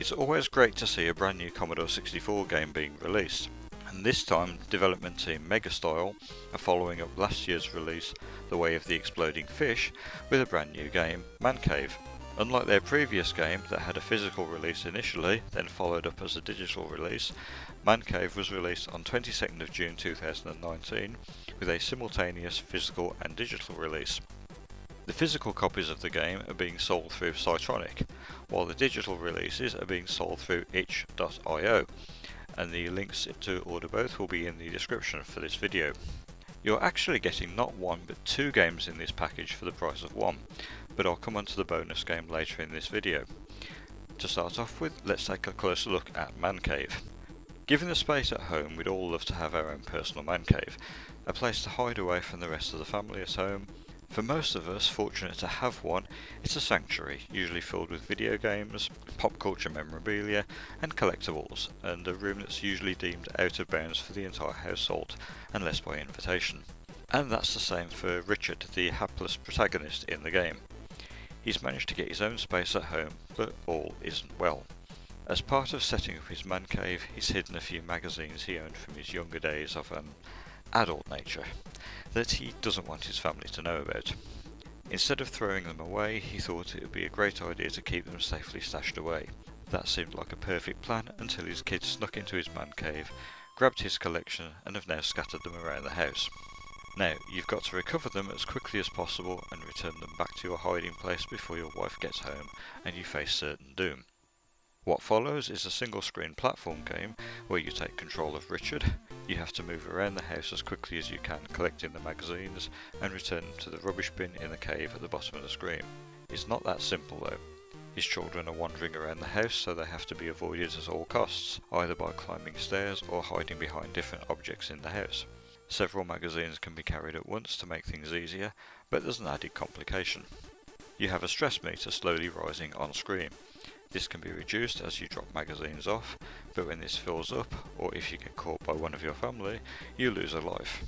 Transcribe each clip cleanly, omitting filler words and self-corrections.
It's always great to see a brand new Commodore 64 game being released, and this time development team Megastyle are following up last year's release, The Way of the Exploding Fish, with a brand new game, Mancave. Unlike their previous game that had a physical release initially, then followed up as a digital release, Mancave was released on 22nd of June 2019 with a simultaneous physical and digital release. The physical copies of the game are being sold through Cytronic, while the digital releases are being sold through itch.io, and the links to order both will be in the description for this video. You're actually getting not one but two games in this package for the price of one, but I'll come on to the bonus game later in this video. To start off with, let's take a closer look at Mancave. Given the space at home, we'd all love to have our own personal man cave, a place to hide away from the rest of the family at home. For most of us fortunate to have one, it's a sanctuary, usually filled with video games, pop culture memorabilia and collectibles, and a room that's usually deemed out of bounds for the entire household, unless by invitation. And that's the same for Richard, the hapless protagonist in the game. He's managed to get his own space at home, but all isn't well. As part of setting up his man cave, he's hidden a few magazines he owned from his younger days of an adult nature that he doesn't want his family to know about. Instead of throwing them away, he thought it would be a great idea to keep them safely stashed away. That seemed like a perfect plan until his kids snuck into his man cave, grabbed his collection and have now scattered them around the house. Now, you've got to recover them as quickly as possible and return them back to your hiding place before your wife gets home and you face certain doom. What follows is a single screen platform game where you take control of Richard. You have to move around the house as quickly as you can, collecting the magazines and return them to the rubbish bin in the cave at the bottom of the screen. It's not that simple though. His children are wandering around the house, so they have to be avoided at all costs, either by climbing stairs or hiding behind different objects in the house. Several magazines can be carried at once to make things easier, but there's an added complication. You have a stress meter slowly rising on screen. This can be reduced as you drop magazines off, but when this fills up, or if you get caught by one of your family, you lose a life.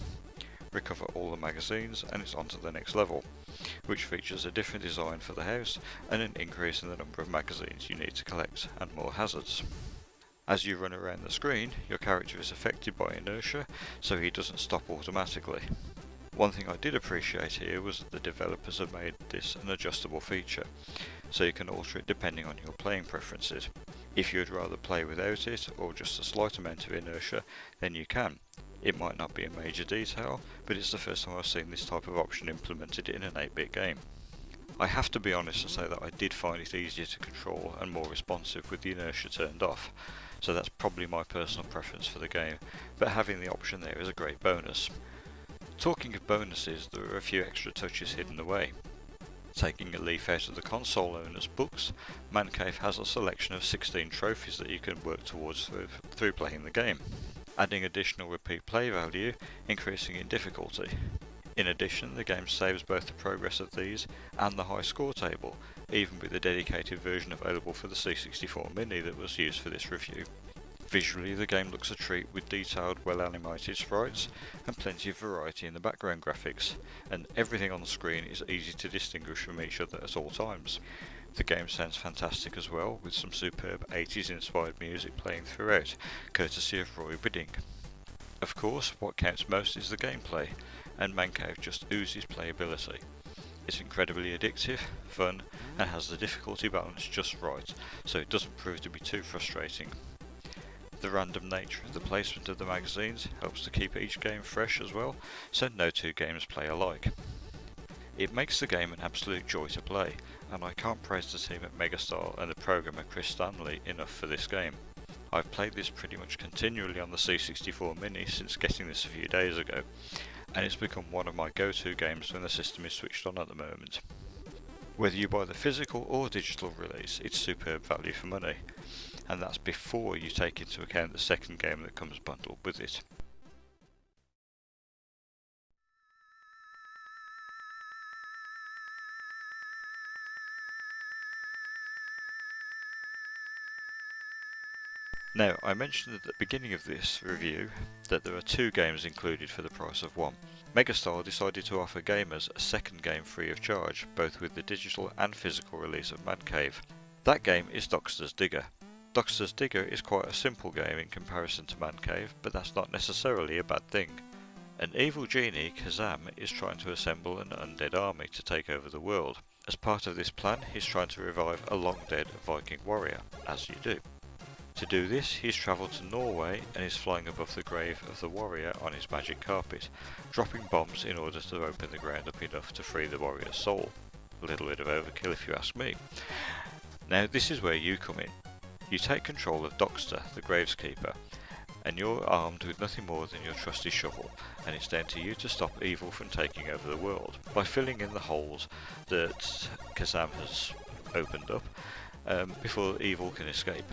Recover all the magazines and it's on to the next level, which features a different design for the house and an increase in the number of magazines you need to collect and more hazards. As you run around the screen, your character is affected by inertia, so he doesn't stop automatically. One thing I did appreciate here was that the developers have made this an adjustable feature, so you can alter it depending on your playing preferences. If you'd rather play without it, or just a slight amount of inertia, then you can. It might not be a major detail, but it's the first time I've seen this type of option implemented in an 8-bit game. I have to be honest and say that I did find it easier to control and more responsive with the inertia turned off, so that's probably my personal preference for the game, but having the option there is a great bonus. Talking of bonuses, there are a few extra touches hidden away. Taking a leaf out of the console owner's books, Mancave has a selection of 16 trophies that you can work towards through playing the game, adding additional repeat play value, increasing in difficulty. In addition, the game saves both the progress of these and the high score table, even with the dedicated version available for the C64 Mini that was used for this review. Visually, the game looks a treat with detailed, well-animated sprites and plenty of variety in the background graphics, and everything on the screen is easy to distinguish from each other at all times. The game sounds fantastic as well, with some superb 80s inspired music playing throughout, courtesy of Roy Bidding. Of course, what counts most is the gameplay, and Mancave just oozes playability. It's incredibly addictive, fun, and has the difficulty balance just right, so it doesn't prove to be too frustrating. The random nature of the placement of the magazines helps to keep each game fresh as well, so no two games play alike. It makes the game an absolute joy to play, and I can't praise the team at Megastyle and the programmer Chris Stanley enough for this game. I've played this pretty much continually on the C64 Mini since getting this a few days ago, and it's become one of my go-to games when the system is switched on at the moment. Whether you buy the physical or digital release, it's superb value for money, and that's before you take into account the second game that comes bundled with it. Now, I mentioned at the beginning of this review that there are two games included for the price of one. Megastyle decided to offer gamers a second game free of charge, both with the digital and physical release of Mancave. That game is Dockster's Digger. Doxter's Digger is quite a simple game in comparison to Mancave, but that's not necessarily a bad thing. An evil genie, Kazam, is trying to assemble an undead army to take over the world. As part of this plan, he's trying to revive a long-dead Viking warrior, as you do. To do this, he's travelled to Norway and is flying above the grave of the warrior on his magic carpet, dropping bombs in order to open the ground up enough to free the warrior's soul. A little bit of overkill if you ask me. Now this is where you come in. You take control of Doxter, the graveskeeper, and you're armed with nothing more than your trusty shovel, and it's down to you to stop evil from taking over the world by filling in the holes that Kazam has opened up before evil can escape.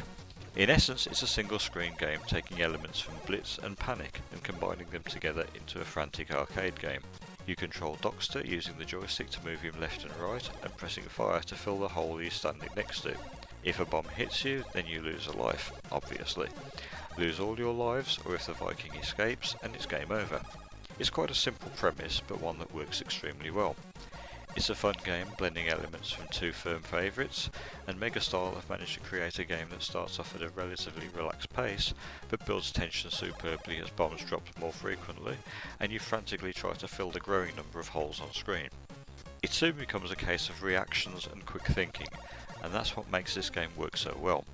In essence, it's a single screen game taking elements from Blitz and Panic and combining them together into a frantic arcade game. You control Doxter using the joystick to move him left and right and pressing fire to fill the hole he's standing next to. If a bomb hits you, then you lose a life, obviously. Lose all your lives, or if the Viking escapes, and it's game over. It's quite a simple premise, but one that works extremely well. It's a fun game blending elements from two firm favourites, and Megastyle have managed to create a game that starts off at a relatively relaxed pace, but builds tension superbly as bombs drop more frequently, and you frantically try to fill the growing number of holes on screen. It soon becomes a case of reactions and quick thinking, and that's what makes this game work so well.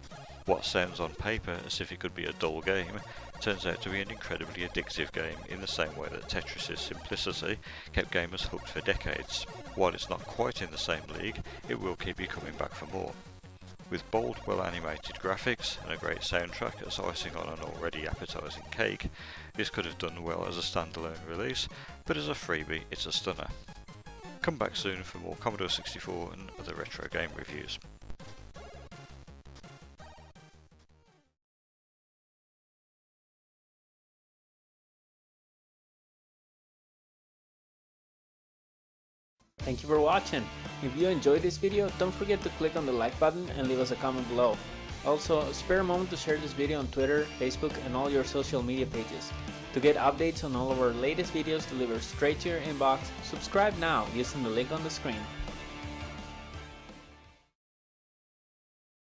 What sounds on paper as if it could be a dull game turns out to be an incredibly addictive game in the same way that Tetris's simplicity kept gamers hooked for decades. While it's not quite in the same league, it will keep you coming back for more. With bold, well-animated graphics and a great soundtrack as icing on an already appetising cake, this could have done well as a standalone release, but as a freebie it's a stunner. Come back soon for more Commodore 64 and other retro game reviews. Thank you for watching. If you enjoyed this video, don't forget to click on the like button and leave us a comment below. Also, spare a moment to share this video on Twitter, Facebook and all your social media pages. To get updates on all of our latest videos delivered straight to your inbox, subscribe now using the link on the screen.